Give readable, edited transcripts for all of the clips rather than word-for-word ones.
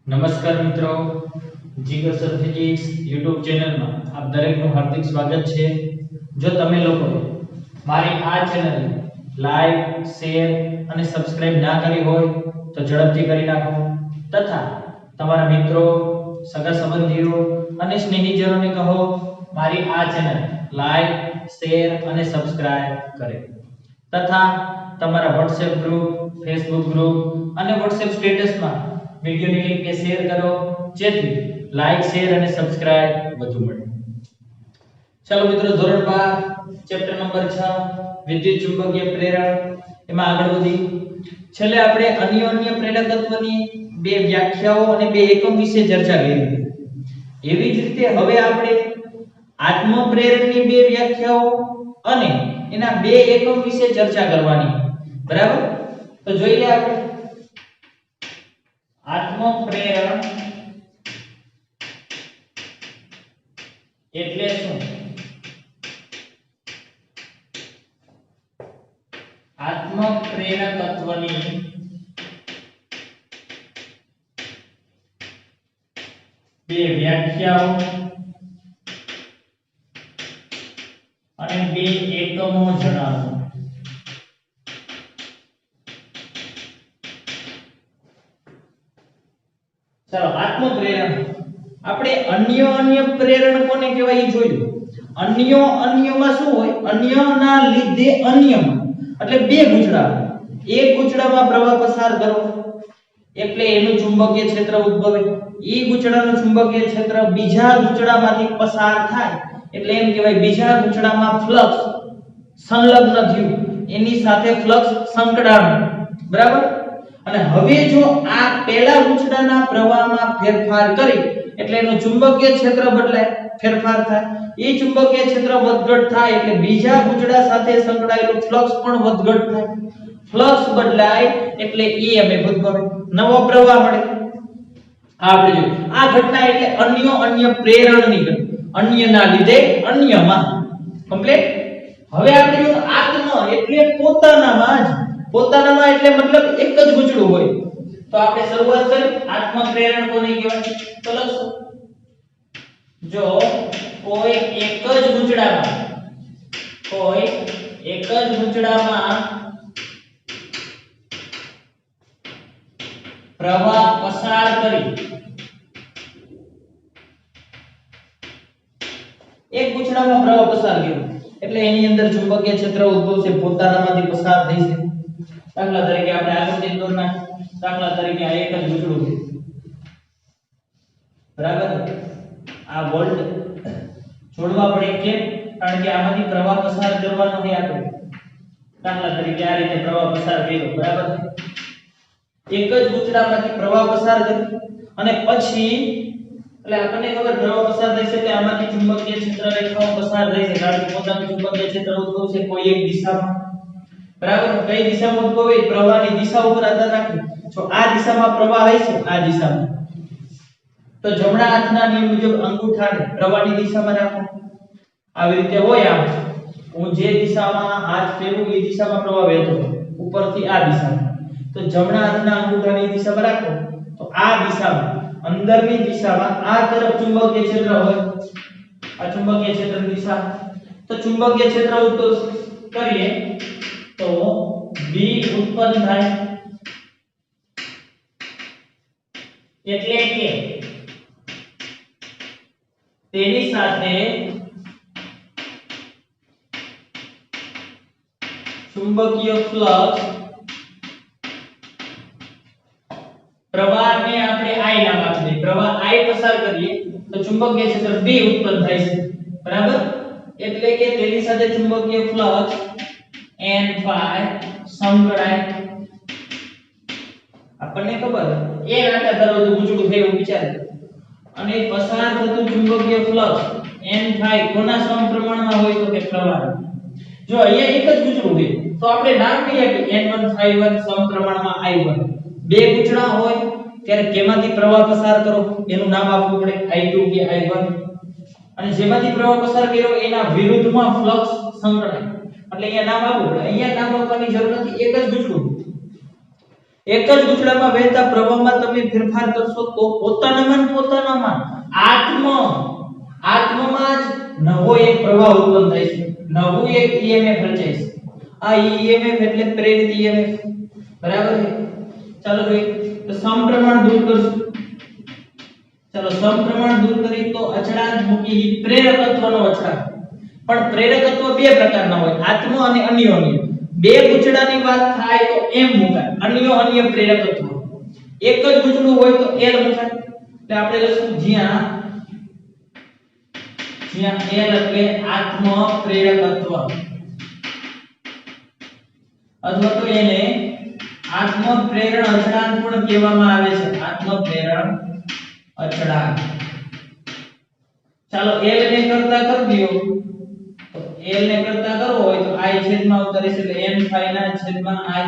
નમસ્કાર મિત્રો, જીગર sir physics YouTube ચેનલમાં આપ દરેકનું હાર્દિક સ્વાગત છે. જો તમે લોકો મારી આ ચેનલ લાઈક, શેર અને સબસ્ક્રાઇબ ના કરી હોય તો ઝડપથી કરી નાખો તથા તમારા મિત્રો, સગા સંબંધીઓ અને સ્નેહીજનોને કહો મારી આ ચેનલ લાઈક, શેર અને સબસ્ક્રાઇબ કરે તથા તમારા WhatsApp ગ્રુપ, Facebook ગ્રુપ અને WhatsApp સ્ટેટસમાં વિડિયોની લિંકને શેર કરો જેથી લાઈક, શેર અને સબસ્ક્રાઇબ વધુ મળે. ચાલો મિત્રો, ધોરણ 12 ચેપ્ટર નંબર 6 વિદ્યુત ચુંબકીય પ્રેરણ એમાં આગળ વધી. છેલ્લે આપણે અન્યોન્ય પ્રેરકત્વની બે વ્યાખ્યાઓ અને બે એકમ વિશે ચર્ચા કરી. એવી જ રીતે હવે આપણે આત્મ પ્રેરણની બે વ્યાખ્યાઓ અને એના બે એકમ વિશે ચર્ચા કરવાની. બરાબર? તો જોઈએ આપણે આત્મ પ્રેરણ એટલે શું? આત્મ પ્રેરકત્વની બે વ્યાખ્યાઓ અને બે એકમો જણાવો. ચાલો, આત્મ પ્રેરણ આપણે અન્ય પ્રેરણ કોને કહેવાય એ જોયું. અન્યમાં શું હોય? અન્યના લીધે અન્યમાં એટલે બે ગૂંચળા, એક ગૂંચળામાં પ્રવાહ પસાર કરો એટલે એનું ચુંબકીય ક્ષેત્ર ઉદ્ભવે. ઈ ગૂંચળાનું ચુંબકીય ક્ષેત્ર બીજા ગૂંચળામાંથી પસાર થાય એટલે એમ કહેવાય બીજા ગૂંચળામાં ફ્લક્સ સંલગ્ન થયું, એની સાથે ફ્લક્સ સંકળાણું. બરાબર? અને હવે જો આ પહેલા ગૂંચળાના પ્રવાહમાં ફેરફાર કરી એટલે એનું ચુંબકીય ક્ષેત્ર બદલાય, ફેરફાર થાય. એ ચુંબકીય ક્ષેત્ર વધઘટ થાય એટલે બીજા ગૂંચળા સાથે સંકળાયેલું ફ્લક્સ પણ વધઘટ થાય. ફ્લક્સ બદલાય એટલે EMF ઉદ્ભવે, નવો પ્રવાહ મળે. આપણે જો આ ઘટના એટલે અન્ય પ્રેરણની ઘટના, અન્યના લીધે અન્યમાં. કમ્પ્લીટ. હવે આપણે જો આત્મ એટલે પોતાનામાં એટલે મતલબ એક જ ગૂંચળું હોય. તો આપણે શરૂઆત કરી. આત્મ પ્રેરણ કોને કહેવાય? તો લખો, જો કોઈ એક જ ગૂંચળામાં પ્રવાહ પસાર કરી, એક ગૂંચળામાં પ્રવાહ પસાર કર્યો એટલે એની અંદર ચુંબકીય ક્ષેત્ર ઉદ્ભવશે, પોતાનામાંથી પસાર થઈ છે. દાખલા તરીકે આપણે આકૃતિ દોરના, દાખલા તરીકે આ એક જ ગૂંચળું છે. બરાબર? આ વોલ્ટ જોડવા પડે કેમ? કારણ કે આમાંથી પ્રવાહ પસાર કરવાનો છે આપણે. દાખલા તરીકે આ રીતે પ્રવાહ પસાર કર્યો. બરાબર? એક જ ગૂંચળામાંથી પ્રવાહ પસાર કર્યો અને પછી એટલે આપણને ખબર પ્રવાહ પસાર થઈ છે એટલે આમાંથી ચુંબકીય ક્ષેત્ર રેખાઓ પસાર થઈ છે, કારણ કે પોતાનું ચુંબકીય ક્ષેત્ર ઉદ્ભવશે કોઈ એક દિશામાં. બરાબર? કઈ દિશામાં ઉદ્ભવે? પ્રવાહની દિશા ઉપર આધાર રાખે. જો આ દિશામાં પ્રવાહ હશે, આ દિશામાં, તો જમણા હાથના નિયમ મુજબ અંગૂઠાને પ્રવાહની દિશામાં રાખો. આવી રીતે હોય આમ, હું જે દિશામાં હાથ ફેરવું એ દિશામાં પ્રવાહ વહેતો હોય, ઉપરથી આ દિશામાં. તો જમણા હાથના અંગૂઠાની દિશામાં રાખો તો આ દિશામાં, અંદરની દિશામાં આ તરફ ચુંબકીય ક્ષેત્ર હોય, આ ચુંબકીય ક્ષેત્રની દિશા. તો ચુંબકીય ક્ષેત્ર ઉત્પન્ન કરીએ તો B ઉત્પન્ન થાય એટલે કે તેની સાથે ચુંબકીય ફ્લક્સ, પ્રવાહને આપણે I નામ આપી દઈએ. પ્રવાહ I પસાર કરીએ તો ચુંબકીય ક્ષેત્ર B ઉત્પન્ન થાય છે. બરાબર? એટલે કે તેની સાથે ચુંબકીય ફ્લક્સ N phi સંકળાય. આપણને ખબર એ નાટા ધરાવતું ગૂંચળું છે એવું વિચારે અને પસાર થતું ચુંબકીય ફ્લક્સ N phi કોના સમપ્રમાણમાં હોય? તો કે પ્રવાહ. જો અહીંયા એક જ ગૂંચળું હોય તો આપણે નામ કહીએ કે N1 phi1 સમપ્રમાણમાં I1. બે ગૂંચળા હોય ત્યારે કેમાંથી પ્રવાહ પસાર કરો એનું નામ આપવું પડે, I2 કે I1. અને જેમાંથી પ્રવાહ પસાર કર્યો એના વિરુદ્ધમાં ફ્લક્સ સંકળાય એટલે અહીંયા નામ આપવું પડે. અહીંયા નામ આપવાની જરૂર નથી, એક જ ગૂંચળું. એક જ ગૂંચળામાં વહેતા પ્રવાહમાં તમે ફેરફાર કરશો તો પોતાનામાં આત્મમાં જ નવો એક પ્રવાહ ઉત્પન્ન થાય છે, નવું એક EMF રચાય છે. આ EMF એટલે પ્રેરિત EMF. બરાબર છે? ચાલો જોઈએ તો સમપ્રમાણ દૂર કરશું. ચાલો સમપ્રમાણ દૂર કરી તો અચળાંક મૂકી પ્રેરકત્વનો અચળાંક. પણ પ્રેરકત્વ બે પ્રકારના હોય, આત્મ અને અન્યોન્ય. બે ગૂંચળાની વાત થાય તો એમ મુકાય, અન્યોન્ય પ્રેરકત્વ. એક જ ગૂંચળું હોય તો L મુકાય. એટલે આપણે લખશું જ્યાં L એટલે આત્મ પ્રેરકત્વ, અથવા તો એને આત્મ પ્રેરણ અચળાંક પણ કહેવામાં આવે છે. આત્મ પ્રેરણ અચળાંક. ચાલો L ને કરતા કરી દો તો L ને કરતા કરવો હોય તો I છેદમાં આવતા રહેશે એટલે n phi ના છેદમાં I.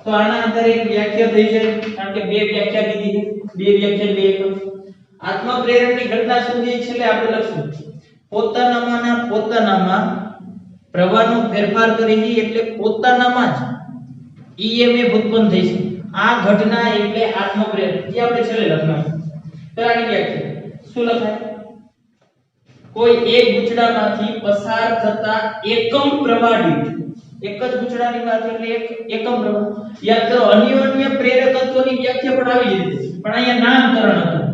તો આના આધારે એક વ્યાખ્યા થઈ જાય, કારણ કે બે વ્યાખ્યા દીધી છે, બે વ્યાખ્યા બે એકમ. આત્મ પ્રેરણની ઘટના સુધી છેલ્લે આપણે લખશું પોતાનામાં પ્રવાહનો ફેરફાર કરી એટલે પોતાનામાં જ EMF ઉત્પન્ન થઈ છે. આ ઘટના એટલે આત્મ પ્રેરણ. જે આપણે છેલ્લે લખવાનું. પેલાની વ્યાખ્યા શું લખાય? કોઈ એક ગૂંચળામાંથી પસાર થતા એકમ પ્રવાહ દીઠ, એક જ ગૂંચળાની વાત એટલે એક એકમ પ્રવાહ. યાદ કરો અન્યોન્ય પ્રેરકત્વની વ્યાખ્યા પણ આવી જ રીતે, પણ અહીંયા નામકરણ હતું.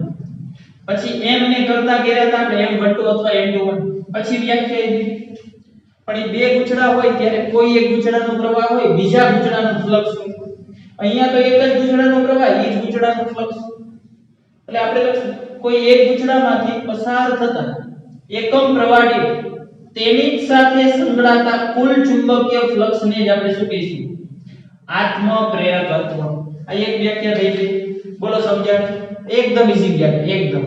પછી m ને કરતા કર્યા હતા આપણે m12 અથવા m21, પછી વ્યાખ્યા દીધી. પણ એ બે ગૂંચળા હોય ત્યારે કોઈ એક ગૂંચળાનો પ્રવાહ હોય, બીજા ગૂંચળાનો ફ્લક્સ હોય. અહીંયા તો એક જ ગૂંચળાનો પ્રવાહ, એ જ ગૂંચળાનો ફ્લક્સ. એટલે આપણે લખશું કોઈ એક ગૂંચળામાંથી પસાર થતા એકમ પ્રવાહ દીઠ તેની જ સાથે સંકળાતા કુલ ચુંબકીય ફ્લક્સને જ આપણે શું કહીશું? આત્મ પ્રેરકત્વ. આ એક વ્યાખ્યા થઈ ગઈ. બોલો સમજ્યા? એકદમ ઈઝી વ્યાખ્યા, એકદમ.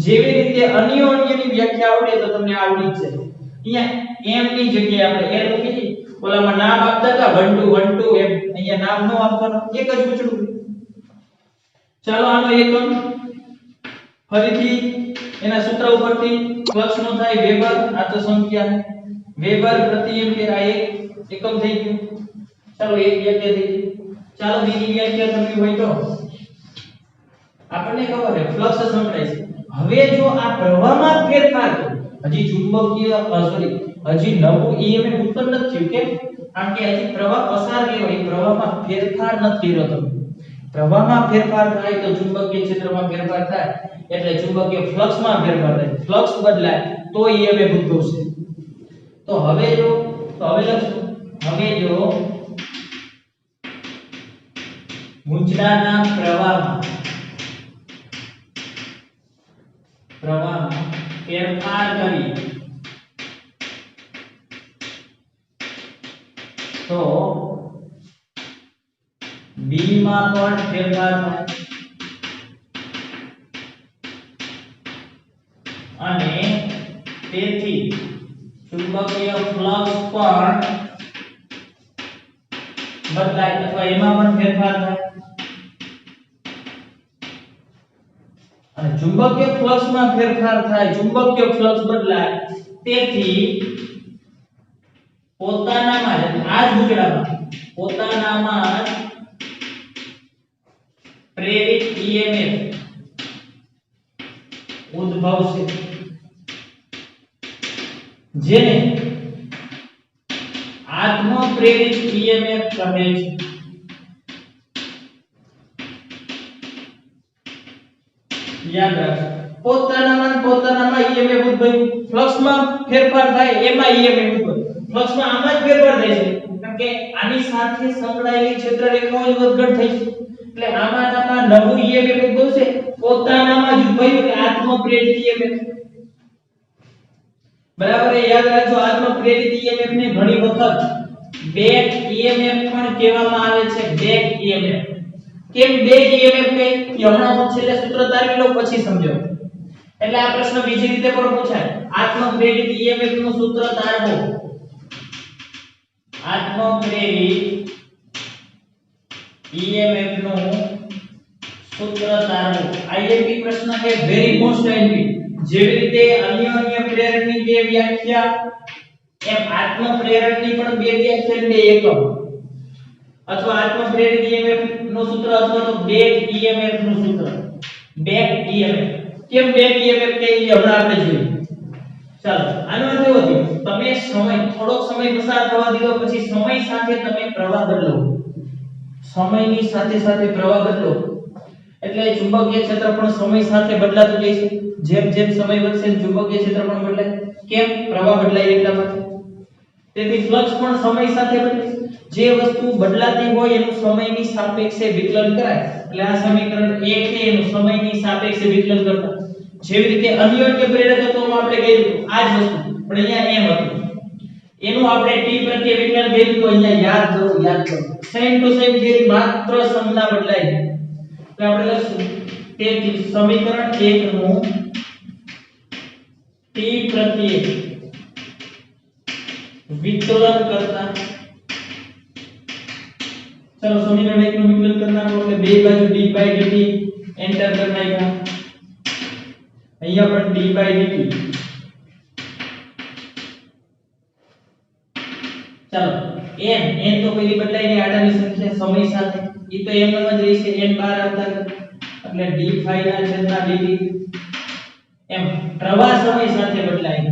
જેવી રીતે અન્યોન્યની વ્યાખ્યા આવડે તો તમને આવડી જ જાય. અહીંયા m ની જગ્યાએ આપણે l મૂકી દીધી. ઓલામાં નામ આપતા હતા 1 2 1 2 એમ. અહીંયા નામ નો આપવાનું, એક જ ગૂંચળું. ચાલો આનો એકમ ફરીથી એના સૂત્ર ઉપરથી ફ્લક્સ નો થાય વેબર, આ તો સંખ્યા વેબર પ્રતિ એમ્પીયર, આ એક એકમ થઈ ગયું. ચાલો એક વ્યાખ્યા થઈ ગઈ. ચાલો બીજી વ્યાખ્યા થવી હોય તો આપણને ખબર છે ફ્લક્સ સંકળાય છે. હવે જો આ પ્રવાહમાં ફેરફાર કરે, હજી ચુંબકીય હજી નવું EMF ઉત્પન્ન નથી થયું. કેમ? કારણ કે હજી પ્રવાહ પસાર થયો, એ પ્રવાહમાં ફેરફાર નથી કર્યો. તમે પ્રવાહમાં ફેરફાર થાય તો ચુંબકીય ક્ષેત્રમાં ફેરફાર થાય, એટલે ચુંબકીય ફ્લક્સમાં ફેરફાર થાય. ફ્લક્સ બદલાય તો EMF ઉદ્ભવશે. તો હવે લખશું, હવે જો ગૂંચળાના પ્રવાહમાં ફેરફાર કરી તો B માં પણ ફેરફાર થાય અને તેથી ચુંબકીય ફ્લક્સ પણ બદલાય અથવા એમાં પણ ફેરફાર થાય. અને ચુંબકીય ફ્લક્સમાં ફેરફાર થાય, ચુંબકીય ફ્લક્સ બદલાય, તેથી પોતાનામાં જ આ જ પોતાનામાં જ પ્રેરિત EMF ઉદ્ભવશે, જેને આત્મ પ્રેરિત EMF કહે છે. યાદ રાખો પોતાનામાં EMF ઉદ્ભવ્યું, ફ્લક્સમાં ફેરફાર થાય એમાં EMF ઉદ્ભવે. ફ્લક્સમાં આમાં જ ફેરફાર થાય છે, કારણ કે આની સાથે સંકળાયેલી ક્ષેત્ર રેખાઓ જ વધઘટ થઈ છે. એટલે આમાં નવું EMF ઉદ્ભવશે, પોતાનામાં જ ઉદ્ભવ્યું એટલે આત્મ પ્રેરિત EMF. બરાબર યાદ રાખજો. આત્મ પ્રેરિત EMF ને ઘણી વખત બેક EMF પણ કહેવામાં આવે છે. Back EMF. કેમ બેક EMF કહે? હમણાં હું છેલ્લે સૂત્ર તારવી લઉં પછી સમજો. એટલે આ પ્રશ્ન બીજી રીતે પણ પૂછાય. આત્મ પ્રેરિત EMF નું સૂત્ર તારવો. આત્મ પ્રેરિત EMF નું સૂત્ર તારવો. IMP પ્રશ્ન છે, વેરી મોસ્ટ IMP. જેવી રીતે અન્યોન્ય પ્રેરણની બે વ્યાખ્યા, એમ આત્મ પ્રેરણની પણ બે વ્યાખ્યા, બે એકમ. અથવા આત્મ પ્રેરિત EMF નું સૂત્ર અથવા તો બેક EMF નું સૂત્ર. Back EMF. કેમ બેક EMF કે એ હમણાં આપણે જોઈએ. ચાલો આનો અર્થ એવો થયો તમે થોડોક સમય પસાર થવા દીધો પછી સમય સાથે તમે પ્રવાહ બદલો. સમયની સાથે સાથે પ્રવાહ બદલો એટલે ચુંબકીય ક્ષેત્ર પણ સમય સાથે બદલાતું જાય છે. જેમ જેમ સમય વધશે ચુંબકીય ક્ષેત્ર પણ બદલાય. કેમ? પ્રવાહ બદલાય એટલા માટે. તેથી ફ્લક્સ પણ સમય સાથે બદલે. જે વસ્તુ બદલાતી હોય એનું સમયની સાપેક્ષે વિકલન કરાય. એટલે આ સમીકરણ 1 છે એનું સમયની સાપેક્ષે વિકલન કરતા. જેવી રીતે અન્યોન્ય પ્રેરકત્વમાં આપણે કર્યું આ જ વસ્તુ પણ અહીંયા એમ હતું. એનું આપણે t પ્રત્યે વિકલન કર્યું તો અહીંયા યાદ કરો. સેમ ટુ સેમ થિયરી માત્ર સંજ્ઞા બદલાય. તો આપણે લખશું તેથી સમીકરણ 1 નું t પ્રત્યે વિકલન કરતા ચલો સમીકરણ 1 નું વિકલન કરનારો એટલે બે બાજુ d/dt એન્ટર કરી નાખ્યા. અહીંયા પણ d/dt. ચાલો n તો પેલી બદલાઈ ની આડાની સંખ્યા સમય સાથે ઈ તો એમ જ રહેશે. n બહાર આવતા એટલે d phi ના છેદમાં dt. એમ પ્રવાહ સમય સાથે બદલાય.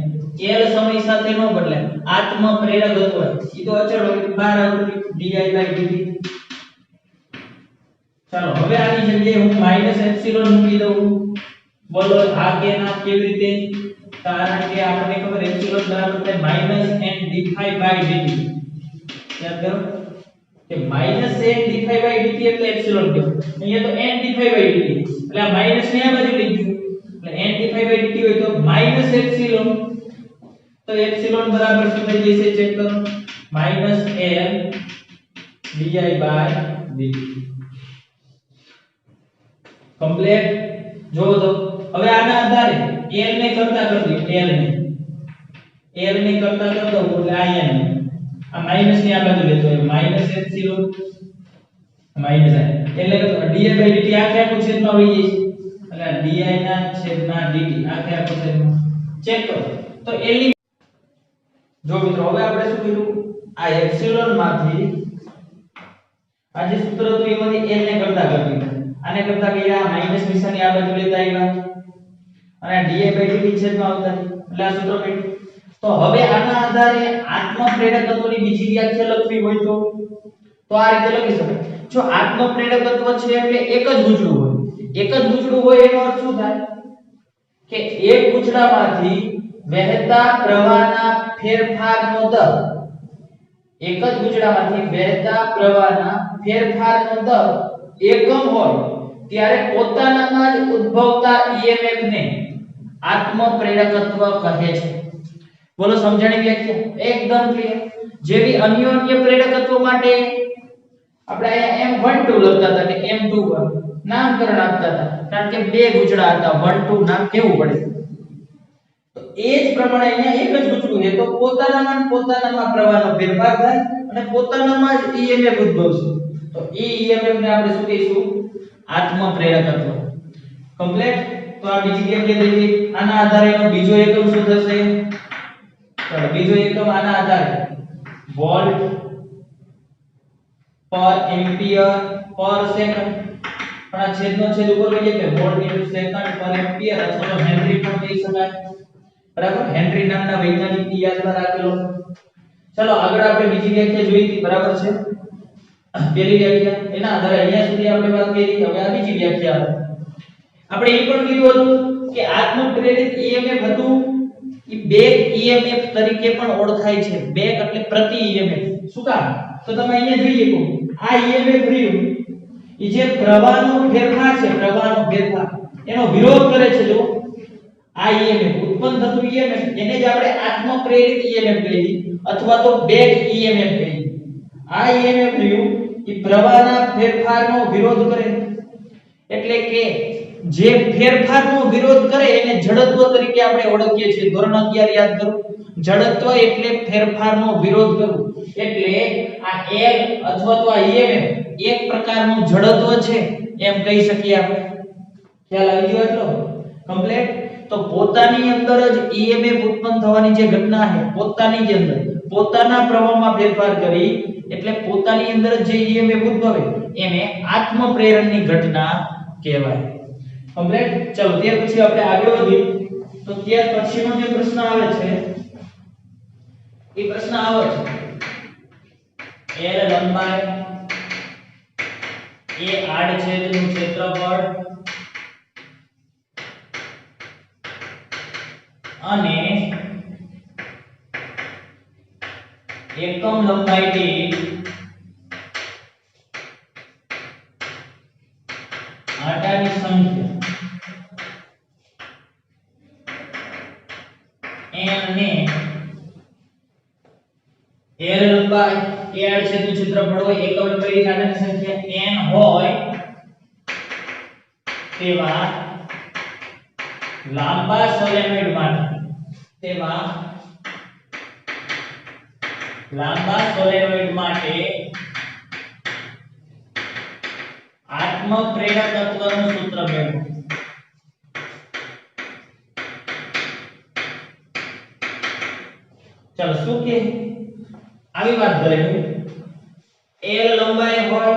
l સમય સાથે ન બદલાય. આત્મ પ્રેરકત્વ ઈ તો અચળ હોય બહાર આવતું di/dt. ચાલો હવે આની જગ્યાએ હું -એપ્સિલોન મૂકી દઉં. બોલો આ કે ના કેવી રીતે? કારણ કે આપણને ખબર એપ્સિલોન બરાબર થાય -n d∅/dt. યાદ કરો કે -n d∅/dt એટલે એપ્સિલોન કહેવાય. અહીંયા તો n d∅/dt એટલે આ માઈનસ ને આ બાજુ લઈ ગયું એટલે n d∅/dt હોય તો -એપ્સિલોન. તો એપ્સિલોન બરાબર શું થઈ જશે ચેક કરો. -l di/dt. કમ્પ્લીટ. જોવો તો હવે આના આધારે l ને કરતા કરી દો. l ને કરતા કરી દો એટલે આ n આ માઈનસ ની આ બાજુ લેતો હોય -એપ્સિલોન માઈનસ એટલે કે di/dt આખે આખું છેદમાં વહી જાય એટલે di ના છેદમાં dt આખે આખું છેદમાં. ચેક કરો તો l ની જો મિત્રો હવે આપણે શું કર્યું આ એપ્સિલોન માંથી આ જે સૂત્ર હતું એમાંથી l ને કરતા કરી દીધા. આને કરતા કર્યા માઈનસ નિશાની આ બાજુ લેતા આવ્યા અને di/dt છેદમાં આવતા એટલે આ સૂત્ર મળ્યું. તો હવે આના આધારે આત્મ પ્રેરકત્વની બીજી વ્યાખ્યા લખવી હોય તો આ રીતે લખી શકાય. જો આત્મ પ્રેરકત્વ છે એટલે એક જ ગૂંચળું હોય. એક જ ગૂંચળું હોય એનો અર્થ શું થાય કે એક ગૂંચળામાંથી વહેતા પ્રવાહના ફેરફારનો દર એક જ ગૂંચળામાંથી વહેતા પ્રવાહના ફેરફારનો દર એકમ હોય ત્યારે પોતાનામાં જ ઉદ્ભવતા EMF ને આત્મ પ્રેરકત્વ કહે છે. બોલો સમજાણી વ્યાખ્યા એકદમ ક્લિયર. જેવી અન્યોન્ય પ્રેરકત્વ માટે આપણે અહીંયા M12 લખતા હતા કે M21 નામકરણ આપતા હતા કારણ કે બે ગૂંચળા હતા 1 2 નામ કેવું પડે. તો એ જ પ્રમાણે અહીંયા એક જ ગૂંચળું છે તો પોતાનામાં પ્રવાહનો ફેરફાર થાય અને પોતાનામાં જ EMF ઉદ્ભવશે. તો એ EMF ને આપણે શું કહીશું આત્મ પ્રેરકત્વ. કમ્પ્લીટ. તો આ બીજી વ્યાખ્યા થઈ ગઈ. આના આધારે એનો બીજો એકમ શું થશે? ચાલો બીજો એકમ આના આધારે વોલ્ટ પર એમ્પિયર પર સેકન્ડ. પણ આ છેદનો છેદ ઉપર લઈ જાય કે વોલ્ટ ઇન્ટુ સેકન્ડ પર એમ્પિયર અથવા તો હેનરી પણ કહી શકાય. બરાબર. હેનરી નામના વૈજ્ઞાનિકની યાદમાં રાખેલો. ચલો આગળ આપણે બીજી વ્યાખ્યા જોઈ હતી. બરાબર છે. પહેલી વ્યાખ્યા એના આધારે અહીંયા સુધી આપણે વાત કરી. હવે આ બીજી વ્યાખ્યા આપણે એ પણ કીધું હતું કે આત્મ પ્રેરિત EMF હતું એ બેક EMF તરીકે પણ ઓળખાય છે. બેક એટલે પ્રતિ EMF. શું કામ? તો તમે અહીંયા જોઈ શકો આ EMF રહ્યું એ જે પ્રવાહનો ફેરફાર છે પ્રવાહનો ફેરફાર એનો વિરોધ કરે છે. જો આ EMF ઉત્પન્ન થતું EMF એને જ આપણે આત્મ પ્રેરિત EMF કહીએ અથવા તો બેક EMF કહીએ. આ EMF રહ્યું એ પ્રવાહના ફેરફારનો વિરોધ કરે એટલે કે જે ફેરફારનો વિરોધ કરે એને જડત્વ તરીકે આપણે ઓળખીએ છીએ. ધોરણ 11 યાદ કરો. જડત્વ એટલે ફેરફારનો વિરોધ કરવો. એટલે આ L અથવા તો આ EMF એક પ્રકારનું જડત્વ છે એમ કહી શકીએ આપણે. ખ્યાલ આવી ગયો એટલો કમ્પ્લીટ. તો પોતાની અંદર જ EMF ઉત્પન્ન થવાની જે ઘટના છે પોતાની જ અંદર પોતાના પ્રવાહમાં ફેરફાર કરી એટલે પોતાની અંદર જે EMF ઉદ્ભવે એને આત્મ પ્રેરણની ઘટના કહેવાય. કમ્પ્લીટ. ચલો ત્યાર પછી આપણે આગળ વધીએ તો ત્યાર પછીનો જે પ્રશ્ન આવે છે એ પ્રશ્ન આવે છે L લંબાઈ, A આડછેદનું ક્ષેત્રફળ અને એકમ લંબાઈ દીઠ આંટાની સંખ્યા n ને L લંબાઈ, A આડછેદનું ક્ષેત્રફળ હોય, એકમ લંબાઈ દીઠ આંટાની સંખ્યા n હોય તેવા લાંબા સોલેનોઇડ માટે આત્મ પ્રેરકત્વનું સૂત્ર મેળવો. ચલો શું કે આવી વાત કરે L લંબાઈ હોય,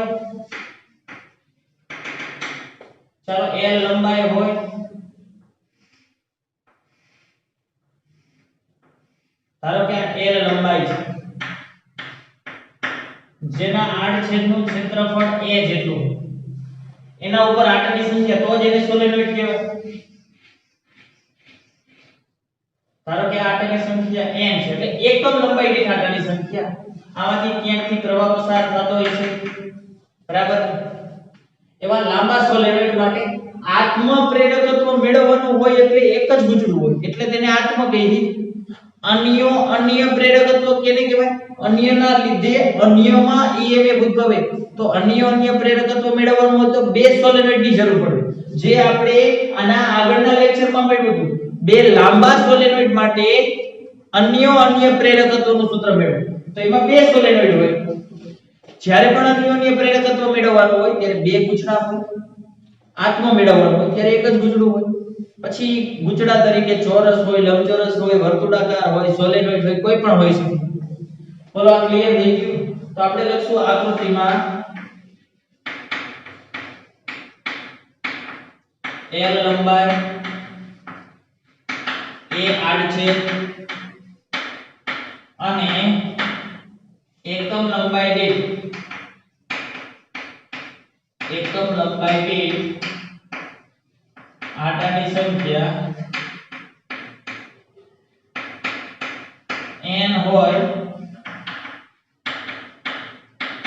ચલો L લંબાઈ હોય ધારો કે L લંબાઈ છે જેના આડછેદનું ક્ષેત્રફળ a જેટલું, એના ઉપર આંટાની સંખ્યા તો જ એને સોલેનોઇડ કહેવાય. ધારો કે આંટાની સંખ્યા n છે એટલે એકમ લંબાઈ દીઠ આંટાની સંખ્યા. આમાંથી ક્યાંકથી પ્રવાહ પસાર થતો હોય છે, બરાબર. એવા લાંબા સોલેનોઇડ માટે આત્મ પ્રેરકત્વ મેળવવાનું હોય એટલે એક જ ગુંચડું હોય એટલે તેને આત્મ કહી દીધી. અન્ય પ્રેરકત્વ કેને કહેવાય? અન્યના લીધે અન્યમાં EMF ઉદ્ભવે તો અન્ય પ્રેરકત્વ મેળવવાનું હોય તો બે સોલેનોઇડની જરૂર પડે, જે આપણે આના આગળના લેક્ચરમાં મેળવ્યું હતું. બે લાંબા સોલેનોઇડ માટે અન્ય પ્રેરકત્વનું સૂત્ર મેળવો તો એમાં બે સોલેનોઇડ હોય. જ્યારે પણ અન્ય પ્રેરકત્વ મેળવવાનું હોય ત્યારે બે ગુંચડા હોય, આત્મ મેળવવાનું હોય ત્યારે એક જ ગુંચડું હોય. પછી ગુંચડા તરીકે ચોરસ હોય, લંબચોરસ હોય, વર્તુળાકાર હોય, સોલેનોઇડ હોય, કોઈ પણ હોઈ શકે. બોલો આ ક્લિયર થઈ ગયું? તો આપણે લખશું આકૃતિમાં L લંબાઈ, A આડછેદ અને એકમ લંબાઈ દીઠ આંટાની સંખ્યા n હોય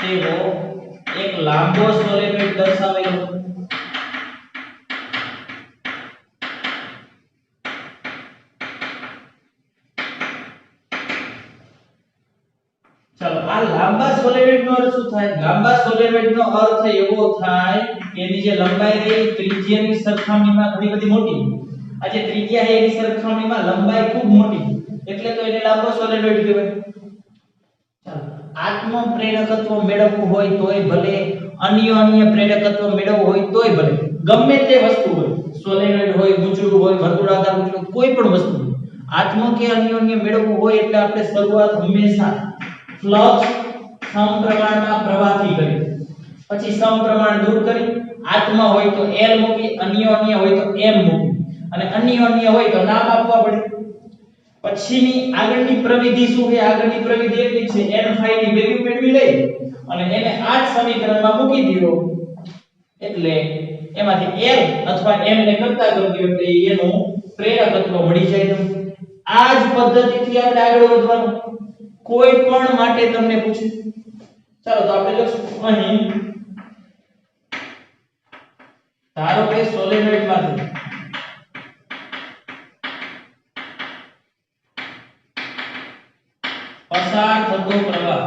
તેવો એક લાંબો સોલેનોઇડ દર્શાવેલો. ચલો આ લાંબા સોલેનોઇડ નો અર્થ શું થાય? લાંબા સોલેનોઇડ નો અર્થ એવો થાય કે એની જે લંબાઈ છે ત્રિજ્યાની સરખામણીમાં ઘણી બધી મોટી. આ જે ત્રિજ્યા છે એની સરખામણીમાં લંબાઈ ખૂબ મોટી એટલે તો એને લાંબો સોલેનોઇડ કહેવાય. ચાલો આત્મ પ્રેરકત્વ મેળવવું હોય તોય ભલે, અન્ય પ્રેરકત્વ મેળવવું હોય તોય ભલે, ગમે તે વસ્તુ હોય, સોલેનોઇડ હોય, ગુંચડું હોય, વર્તુળાકાર ગુંચડું, કોઈ પણ વસ્તુ આત્મ કે અન્ય મેળવવું હોય એટલે આપણે શરૂઆત હંમેશા ફ્લક્સ સમપ્રમાણમાં પ્રવાહથી કરી, પછી સમપ્રમાણ દૂર કરી, આત્મા હોય તો L મૂકી, અન્ય હોય તો M મૂકી, અને અન્ય હોય તો નામ આપવા પડે. પછીની આગળની પ્રવિધિ શું છે? આગળની પ્રવિધિ એટલી છે n phi ની વેલ્યુ મેળવી લઈ અને એને આ જ સમીકરણમાં મૂકી દીધો એટલે એમાંથી L અથવા M ને કરતા કરી દો એટલે એનું પ્રેરકત્વ મળી જાય. આ જ પદ્ધતિથી આપણે આગળ વધવાનું. કોઈ પણ માટે તમને પૂછે, ચાલો તો આપણે લખશું અહીં ધારો કે સોલેનોઇડ માંથી પસાર થતો પ્રવાહ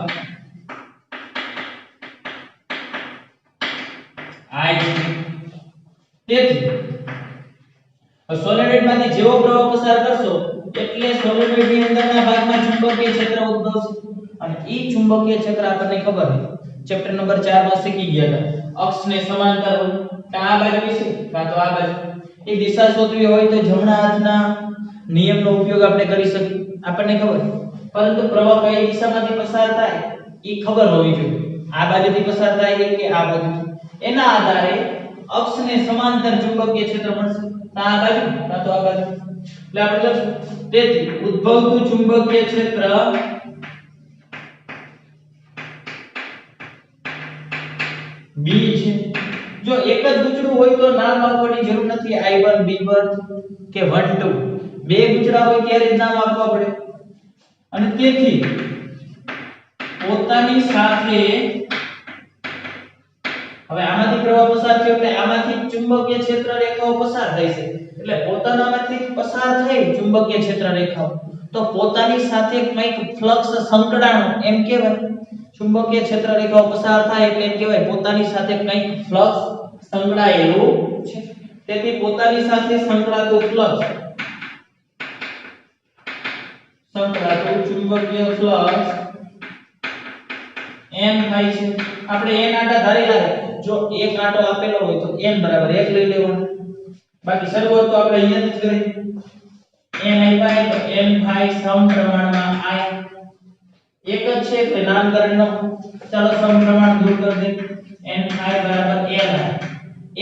I છે. તેથી સોલેનોઇડ માંથી જેવો પ્રવાહ પસાર કરશો એટલે સોલેનોઇડ ની અંદરના ભાગમાં ચુંબકીય ક્ષેત્ર ઉદ્ભવશે અને ઈ ચુંબકીય ક્ષેત્ર આપણને ખબર છે ચેપ્ટર નંબર 4 માં શીખી ગયા હતા. અક્ષને સમાંતર હોય તો આ બાજુ વિશે કાં તો આ બાજુ એ દિશા શોધવી હોય તો જમણા હાથના નિયમનો ઉપયોગ આપણે કરી શકીએ, આપણને ખબર. પરંતુ પ્રવાહ કઈ દિશામાંથી પસાર થાય એ ખબર હોવી જોઈએ. આ બાજુથી પસાર થાય કે આ બાજુથી, એના આધારે અક્ષને સમાંતર ચુંબકીય ક્ષેત્ર મળશે. આ બાજુ કાં તો આ બાજુ. એટલે આપણે લખશું તેથી ઉદ્ભવતું ચુંબકીય ક્ષેત્ર B છે. જો એક જ ગૂંચળું હોય તો નામ આપવાની જરૂર નથી, I1 B1 કે 1 2. બે ગૂંચળા હોય ત્યારે જ નામ આપવા પડે. અને તેથી પોતાની સાથે હવે આમાંથી પ્રવાહ પસાર થયો એટલે આમાંથી ચુંબકીય ક્ષેત્ર રેખાઓ પસાર થઈ છે. એટલે પોતાનામાંથી પસાર થઈ ચુંબકીય ક્ષેત્ર રેખાઓ તો પોતાની સાથે કંઈક ફ્લક્સ સંકળાણું એમ કહેવાય. ચુંબકીય ક્ષેત્ર રેખાઓ પસાર થાય એટલે એમ કહેવાય પોતાની સાથે કંઈક ફ્લક્સ સંકળાયેલું છે. તેથી પોતાની સાથે સંકળાતું ફ્લક્સ, સંકળાતું ચુંબકીય ફ્લક્સ n થાય છે. આપણે n આંટા ધારેલા છે. જો એક આંટો આપેલો હોય તો n બરાબર 1 લઈ લેવાનો. બાકી શરૂઆત તો આપણે અહીંયા જ કરી. n આપ્યા તો n થાય સમપ્રમાણમાં I. એક જ છે એટલે નામકરણ ન. ચાલો સમપ્રમાણ દૂર કરી દે. n થાય બરાબર l.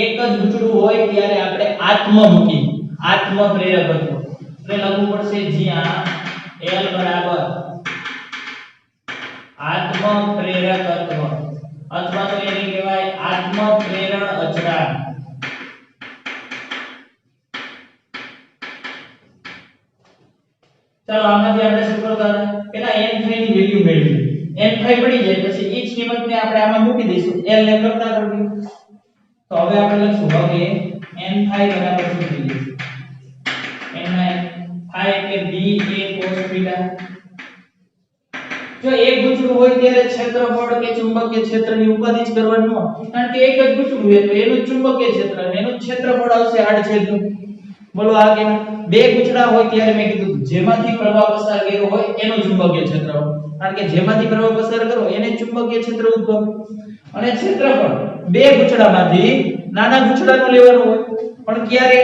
એક જ ગૂંચળું હોય ત્યારે આપણે આત્મ મૂકી, આત્મ પ્રેરકત્વ એટલે લખવું પડશે જ્યાં l બરાબર આત્મ પ્રેરકત્વ અથવા તો એને કહેવાય આત્મ પ્રેરણ અચળાંક. ચાલો આમાંથી આપણે શું કરતા પેલા n5 ની વેલ્યુ મેળવી. n5 પડી જાય પછી ઈ જ કિંમતને આપણે આમાં મૂકી દઈશું, l ને કરતા કરવી. તો હવે આપણે લખશું હવે n5 બરાબર શું થઈ જશે? n5 એટલે b a cos θ. જો એક ગૂંચળું હોય ત્યારે ક્ષેત્રફળ કે ચુંબકીય ક્ષેત્રની ઉપાધિ જ કરવાની હોય, કારણ કે એક જ ગૂંચળું હોય તો એનું ચુંબકીય ક્ષેત્ર અને એનું ક્ષેત્રફળ આવશે આડછેદનું. બોલો આ કે બે ગૂંચળા હોય ત્યારે મેં કીધું જેમાંથી પ્રવાહ પસાર કર્યો હોય એનું ચુંબકીય ક્ષેત્ર હોય, કારણ કે જેમાંથી પ્રવાહ પસાર કરો એને ચુંબકીય ક્ષેત્ર ઉદ્ભવે. અને ક્ષેત્રફળ બે ગૂંચળામાંથી નાના ગૂંચળાનું લેવાનું હોય, પણ ક્યારે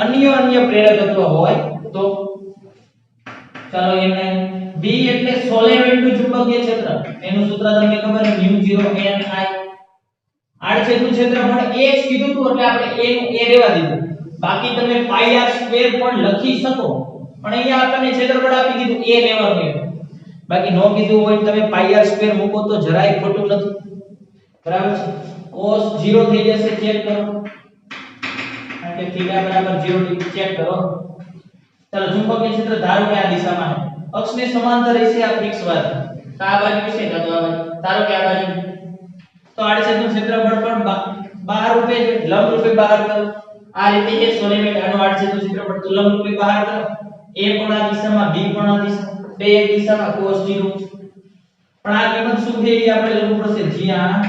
અન્ય પ્રેરકત્વ હોય તો. ચાલો એને B એટલે સોલેનોઇડ નું ચુંબકીય ક્ષેત્ર, એનું સૂત્ર તમને ખબર છે μ0 n I. આડછેદનું ક્ષેત્રફળ a જ કીધું હતું એટલે આપણે a નું a રહેવા દીધું. બાકી તમે πr² પણ લખી શકો, પણ અહીંયા આપણને ક્ષેત્રફળ આપી દીધું a લેવાનું છે. બાકી નો કીધું હોય તમે πr² મૂકો તો જરાય ખોટું નથી. બરાબર છે. cos 0 થઈ જશે, ચેક કરો. કારણ કે θ બરાબર 0 ડિગ્રી ચેક કરો. ચાલો ચુંબકીય ક્ષેત્ર ધારો કે આ દિશામાં છે, અક્ષને સમાંતર રહેશે આ ફિક્સ વાત. તો આ બાજુ છે કાં તો આ બાજુ, ધારો કે આ બાજુ તો આડછેદનું ક્ષેત્રફળ પણ બહાર રૂપે છે, લંબ રૂપે બહાર કરો. આ રીતે છે સોલેનોઇડ, આનું આડછેદનું ક્ષેત્રફળ તો લંબ રૂપે બહાર કરો. a પણ આ દિશામાં, b પણ આ દિશામાં, બે એક દિશામાં cos 0. પણ આ કિંમત શું થઈ ગઈ આપણે લખવું પડશે જ્યાં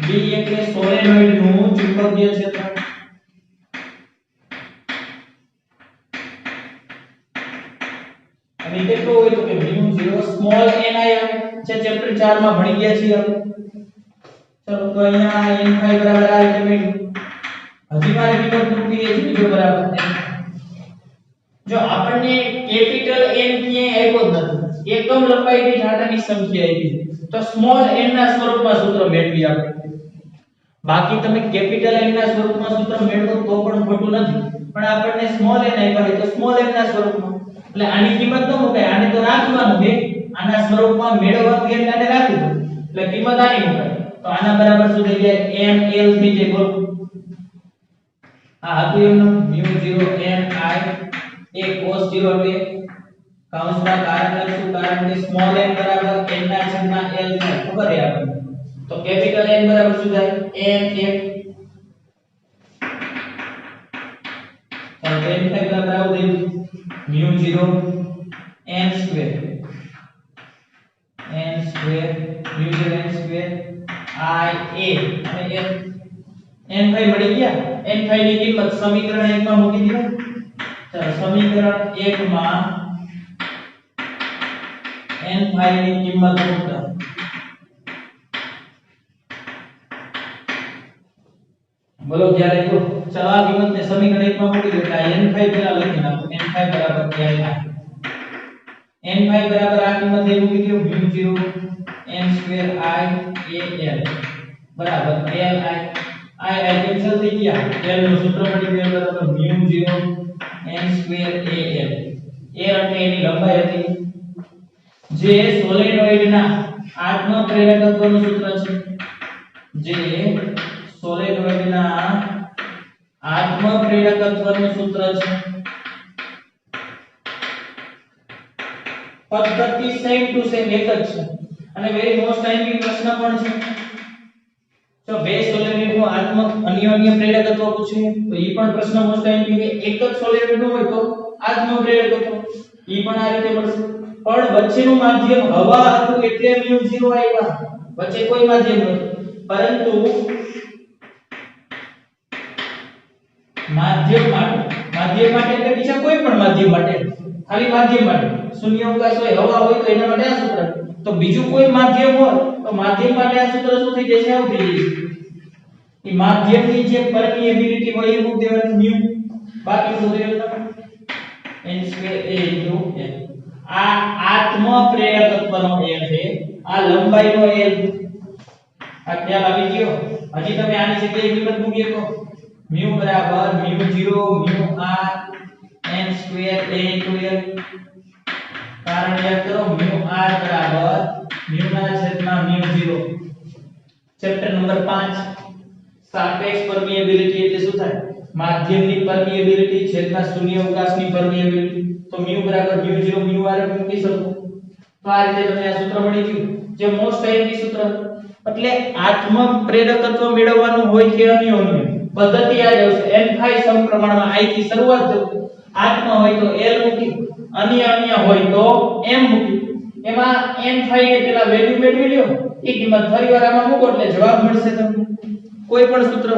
b એટલે સોલેનોઇડ નું ચુંબકીય ક્ષેત્ર. અને કેટલું હોય તો કે μ0 સ્મોલ n I છે, ચેપ્ટર 4 માં ભણી ગયા છીએ આપણે. ચલો તો અહીંયા n5 બરાબર આ રીતે મેળવ્યું. હજી મારે કિંમત મૂકવી છે બીજો બરાબર n. જો આપણને કેપિટલ n ક્યાંય આપ્યો જ નથી, એકમ લંબાઈ દીઠ આંટાની સંખ્યા આપી તો સ્મોલ n ના સ્વરૂપમાં સૂત્ર મેળવી આપણે. બાકી તમે કેપિટલ n ના સ્વરૂપમાં સૂત્ર મેળવો તો પણ ખોટું નથી, પણ આપણને સ્મોલ n આપ્યા હોય તો સ્મોલ n ના સ્વરૂપમાં. એટલે આની કિંમત ન મુકાય, આને તો રાખવાનું છે. આના સ્વરૂપમાં મેળવવાનું એટલે આને રાખી દો, એટલે કિંમત આની મુકાય. તો આના બરાબર શું થઈ જાય? m l થઈ જાય. બોલો આ હતું એમનો μ0 n I a cos 0 એટલે કૌંસમાં કારણ લખશું, કારણ કે સ્મોલ n બરાબર n ના છેદમાં l થાય, ખબર છે આપણને. તો કેપિટલ N બરાબર શું થાય? n m. ચાલો n થાય બરાબર આવું થયું μ0 n square μ0 n square I a અને n5 મળી ગયા. n5 ની કિંમત સમીકરણ 1 માં મૂકી દો. ચાલો સમીકરણ 1 માં n5 ની કિંમત મૂકતા બોલો ક્યારે જો ચાલો આ કિંમતને સમીકરણ 1 માં મૂકી દો. એટલે n5 પેલા લખી નાખો. n5 બરાબર ક્યારે n5 બરાબર આ કિંમત લઈ મૂકી દો μ0 n2 i al બરાબર li i કેન્સલ થઈ ગયા l નું સૂત્ર મળી ગયું બરાબર μ0 n2 al એટલે એની લંબાઈ હતી જે સોલેનોઇડના આત્મ પ્રેરકત્વનું સૂત્ર છે જે સોલેનોઇડના આત્મ પ્રેરકત્વનું સૂત્ર છે પદ્ધતિ સેમ ટુ સેમ એક જ છે અને વેરી મોસ્ટ ટાઈમિંગ પ્રશ્ન પણ છે જો બે સોલેનોઇડનું આત્મ અન્યોન્ય પ્રેરકત્વ પૂછે તો ઈ પણ પ્રશ્ન મોસ્ટ ટાઈમિંગ કે એક જ સોલેનોઇડનું હોય તો આત્મ પ્રેરકત્વ ઈ પણ આ રીતે મળશે પણ વચ્ચેનું માધ્યમ હવા હતું એટલે μ0 આવ્યા વચ્ચે કોઈ માધ્યમ નથી પરંતુ માધ્યમ માટે એટલે બીજા કોઈ પણ માધ્યમ માટે ખાલી માધ્યમ માટે શૂન્યાવકાશ હોય હવા હોય તો એના માટે આ સૂત્ર તો બીજું કોઈ માધ્યમ હોય તો માધ્યમ માટે આ સૂત્ર શું થઈ જશે આવું થઈ જશે એ માધ્યમની જે પરમિએબિલિટી હોય એ મૂક દેવાની μ બાકી શું દેવાનું n2a n આ આત્મ પ્રેરકત્વનો l છે આ લંબાઈનો l આ ખ્યાલ આવી ગયો હજી તમે આની જગ્યાએ કિંમત મૂકી શકો μ બરાબર μ0 μr n2a2l કારણ યાદ કરો μr બરાબર μ ના છેદમાં μ0 ચેપ્ટર નંબર 5 સાપેક્ષ પરમિએબિલિટી એટલે શું થાય માધ્યમની પરમિએબિલિટી છેદમાં શૂન્યાવકાશની પરમિએબિલિટી તો μ બરાબર μ0 μr મૂકી શકો તો આ રીતે તમને આ સૂત્ર મળી ગયું જે મોસ્ટ ટાઈમની સૂત્ર એટલે આત્મ પ્રેરકત્વ મેળવવાનું હોય કે અન્યોન્ય પદ્ધતિ આ જ આવશે n5 સમપ્રમાણમાં i થી શરૂઆત કરો આત્મ હોય તો l મૂકી અન્ય હોય તો m મૂકી એમાં n5 ને પેલા વેલ્યુ મેળવી લ્યો એ કિંમત ફરીવાર આમાં મૂકો એટલે જવાબ મળશે તમને કોઈ પણ સૂત્ર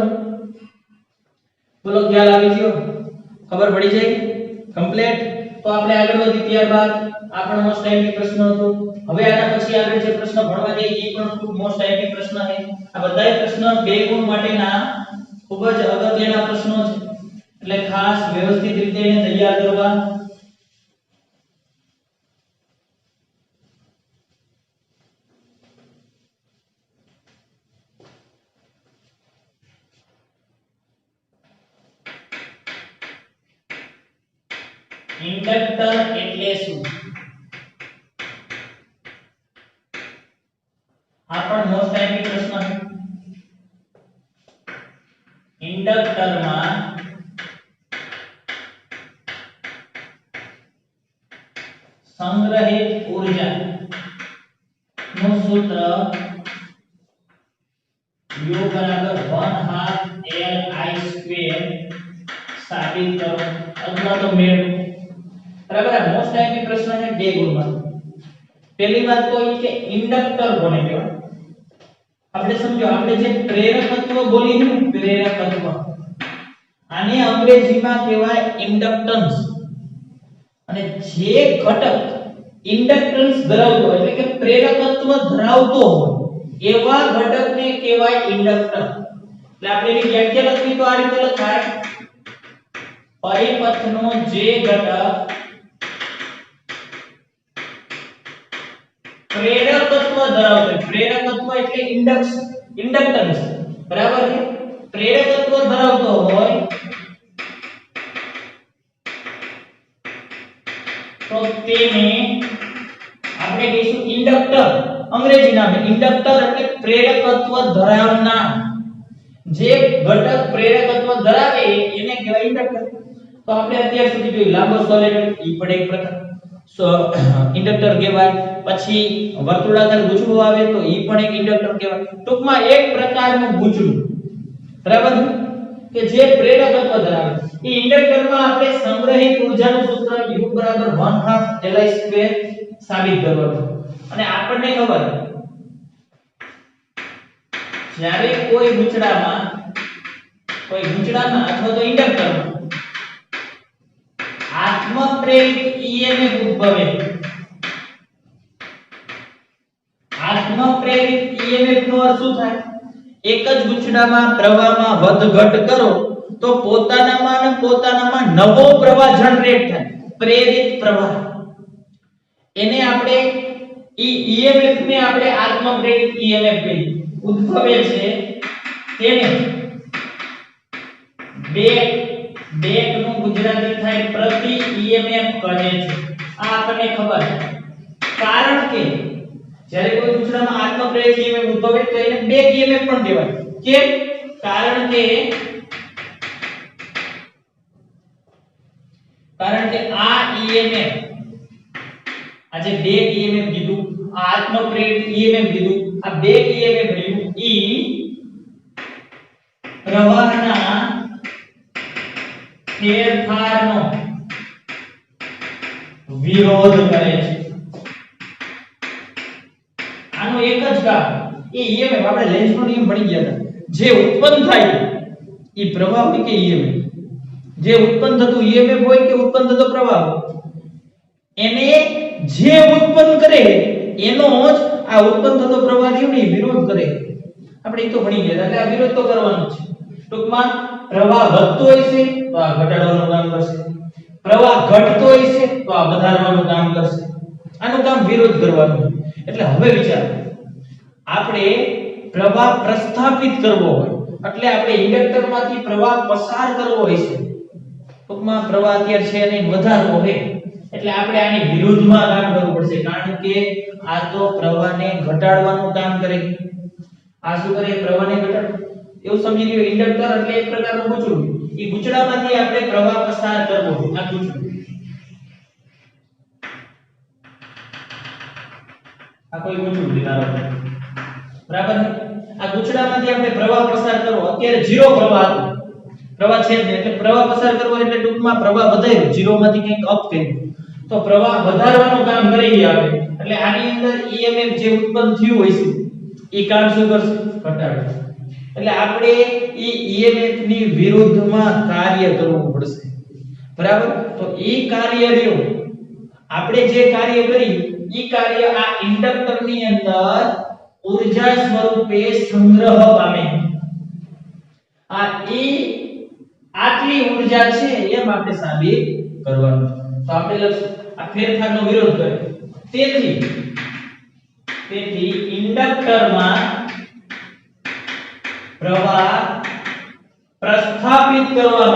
બોલો ખ્યાલ આવી ગયો ખબર પડી જાય કમ્પ્લીટ તો આપણે આગળ વધી ત્યારબાદ આપણો મોસ્ટ ટાઈમની પ્રશ્ન હતો હવે આના પછી આગળ જે પ્રશ્ન ભણવા જઈએ એ પણ ખૂબ મોસ્ટ ટાઈમની પ્રશ્ન છે આ બધાય પ્રશ્ન બે ગુણ માટેના ખૂબ જ અગત્યના પ્રશ્નો છે એટલે ખાસ વ્યવસ્થિત રીતે એને તૈયાર કરવા ઇન્ડક્ટર એટલે શું આ પણ મોસ્ટ ટાઈમની પ્રશ્ન છે ઇન્ડક્ટરમાં સંગ્રહિત ઊર્જા નું સૂત્ર U બરાબર 1/2 Li² સાબિત કરો અથવા તો મેળવો બરાબર આ મોસ્ટ ટાઈમની પ્રશ્ન છે બે ગુણમાં પહેલી વાત તો એ કે ઇન્ડક્ટર કોને કહેવાય આપણે સમજો આપણે જે પ્રેરકત્વ બોલી ને પ્રેરકત્વ આને અંગ્રેજીમાં કહેવાય ઇન્ડક્ટન્સ અને જે ઘટક ઇન્ડક્ટન્સ ધરાવતો હોય એટલે કે પ્રેરકત્વ ધરાવતો હોય એવા ઘટકને કહેવાય ઇન્ડક્ટર એટલે આપણે એની વ્યાખ્યા લખવી તો આ રીતે લખાય પરિપથનો જે ઘટક પ્રેરકત્વ ધરાવતો હોય પ્રેરકત્વ એટલે ઇન્ડક્ટન્સ બરાબર છે પ્રેરકત્વ ધરાવતો હોય તો તેને આપણે કહીશું ઇન્ડક્ટર અંગ્રેજી નામ ઇન્ડક્ટર એટલે પ્રેરકત્વ ધરાવનાર જે ઘટક પ્રેરકત્વ ધરાવે એને કહેવાય ઇન્ડક્ટર તો આપણે અત્યાર સુધી જોયું લાંબો સોલેનોઇડ ઈ પણ એક પ્રકાર ઇન્ડક્ટર કહેવાય પછી વર્તુળાકાર ગુંચડું આવે તો ઈ પણ એક ઇન્ડક્ટર કહેવાય ટૂંકમાં એક પ્રકારનું ગુંચડું બરાબર કે જે પ્રેરકત્વ ધરાવે એ ઇન્ડક્ટરમાં આપણે સંગ્રહિત ઊર્જાનું સૂત્ર U બરાબર 1/2 Li² સાબિત કરવાનું અને આપણને ખબર જ્યારે કોઈ ગુંચડામાં અથવા તો ઇન્ડક્ટરમાં આત્મ પ્રેરિત EMF ઉદ્ભવે આત્મ પ્રેરિત EMF નો અર્થ શું થાય એક જ ગુંચડામાં પ્રવાહમાં વધઘટ કરો તો પોતાનામાં નવો પ્રવાહ જનરેટ થાય પ્રેરિત પ્રવાહ એને આપણે EMF ને આપણે આત્મ પ્રેરિત EMF કહીએ. ઉદ્ભવે છે તેને બેક નું ગુજરાતી થાય પ્રતિ EMF કહે છે. આ આપણને ખબર છે. કારણ કે જ્યારે કોઈ સૂચનામાં આત્મ પ્રેરિત EMF ઉદ્ભવે તો એને બેક EMF પણ કહેવાય. કેમ? કારણ કે આ EMF આ જે બેક EMF કીધું, આ આત્મ પ્રેરિત EMF કીધું, આ બેક EMF રહ્યું ઈ પ્રવાહના ફેરફારનો વિરોધ કરે છે. આનો એક જ કામ એ EMF આપણે લેન્ઝનો નિયમ ભણી ગયા હતા. જે ઉત્પન્ન થાય એ પ્રવાહ હોય કે EMF, જે ઉત્પન્ન થતું EMF હોય કે ઉત્પન્ન થતો પ્રવાહ, એને જે ઉત્પન્ન કરે એનો જ આ ઉત્પન્ન થતો પ્રવાહ રહ્યો ને વિરોધ કરે. આપણે એ તો ભણી ગયા એટલે આ વિરોધ તો કરવાનો છે. ટૂંકમાં પ્રવાહ વધતો હોય છે તો આ ઘટાડવાનું કામ કરશે, પ્રવાહ ઘટતો હોય છે તો આ વધારવાનું કામ કરશે. આનું કામ વિરોધ કરવાનું. એટલે હવે વિચાર, આપણે પ્રવાહ પ્રસ્થાપિત કરવો હોય એટલે આપણે ઇન્ડક્ટરમાંથી પ્રવાહ પસાર કરવો હોય છે. ટૂંકમાં પ્રવાહ અત્યારે છે એને વધારવો હોય એટલે આપણે આની વિરુદ્ધમાં કામ કરવું પડશે. કારણ કે આ તો પ્રવાહને ઘટાડવાનું કામ કરે. આ શું કરે? પ્રવાહને ઘટાડે. એવું સમજી લ્યો ઇન્ડક્ટર એટલે એક પ્રકારનું ગૂંચળું. એ ગૂંચળામાંથી આપણે પ્રવાહ પસાર કરવો હોય. આ ગૂંચળું, આ કોઈ ગૂંચળું લીધારો બરાબર. આ ગૂંચળામાંથી આપણે પ્રવાહ પસાર કરવો. અત્યારે 0 પ્રવાહ હતો, પ્રવાહ છે જ નહીં એટલે પ્રવાહ પસાર કરવો એટલે ટૂંકમાં પ્રવાહ વધાર્યો, 0 માંથી કંઈક અપ કર્યું તો પ્રવાહ વધારવાનું કામ કરી આવે. એટલે આની અંદર EMF જે ઉત્પન્ન થયું હોય છે એ કામ શું કરશે? ઘટાડશે. એટલે આપણે એ EMF ની વિરુદ્ધમાં કાર્ય કરવું પડશે. બરાબર. તો એ કાર્ય રહ્યું આપણે જે કાર્ય કરી એ કાર્ય આ ઇન્ડક્ટર ની અંદર ઊર્જા સ્વરૂપે સંગ્રહ પામે. આ આટલી ઊર્જા છે એમ આપણે સાબિત કરવાનું. તો આપણે લખશું આ ફેરફારનો વિરોધ કરે. તેથી ઇન્ડક્ટરમાં પ્રવાહ પ્રસ્થાપિત કરવા